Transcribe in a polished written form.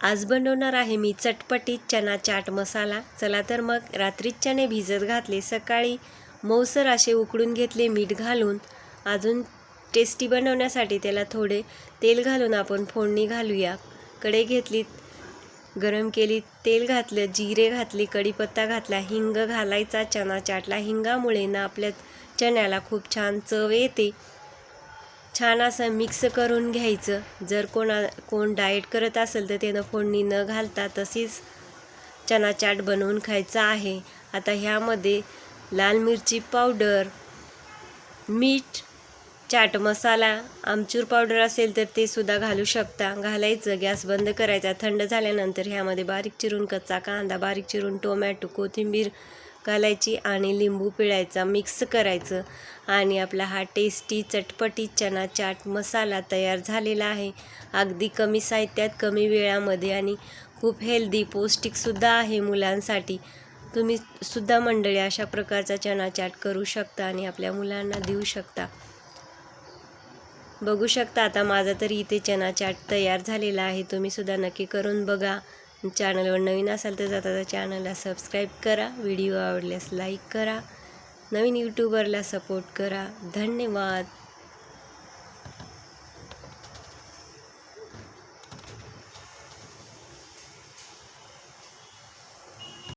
आज बनवणार आहे मी चटपटीत चना चाट मसाला। चला तर मग रात्रीच चणे भिजत घातले, सकाळी मऊसर असे उकडून घेतले मीठ घालून। अजून टेस्टी बनवण्यासाठी त्याला थोडे तेल घालून आपण फोडणी घालूया। कढई घेतली, गरम केली, तेल घातलं, जिरे घातले, कढीपत्ता घातला, हिंग घालायचा चना चाटला। हिंगामुळे ना आपल्या चण्याला खूप छान चव येते। छान असं मिक्स करून घ्यायचं। जर कोण डाएट करत असेल तर त्यानं फोडणी न घालता तशीच चना चाट बनवून खायचा आहे। आता ह्यामध्ये लाल मिरची पावडर, मीठ, चाट मसाला, आमचूर पावडर असेल तर ते सुद्धा घालू शकता। घालायचं, गॅस बंद करायचा। थंड झाल्यानंतर ह्यामध्ये बारीक चिरून कच्चा कांदा, बारीक चिरून टोमॅटो, कोथिंबीर घालायची आणि लिंबू पिळायचा, मिक्स करायचं आणि आपला हा टेस्टी चटपटी चना चाट मसाला तयार झालेला आहे। अगदी कमी साहित्यात, कमी वेळामध्ये आणि खूप हेल्दी, पौष्टिकसुद्धा आहे मुलांसाठी। तुम्ही सुद्धा मंडळी अशा प्रकारचा चना चाट करू शकता आणि आपल्या मुलांना देऊ शकता। बघू शकता आता माझा तरी इथे चना चाट तयार झालेला आहे। तुम्ही सुद्धा नक्की करून बघा। चॅनलवर नवीन असाल तर जाता चॅनलला सबस्क्राईब करा, व्हिडिओ आवडल्यास लाईक करा, नवीन यूट्यूबरला सपोर्ट करा। धन्यवाद।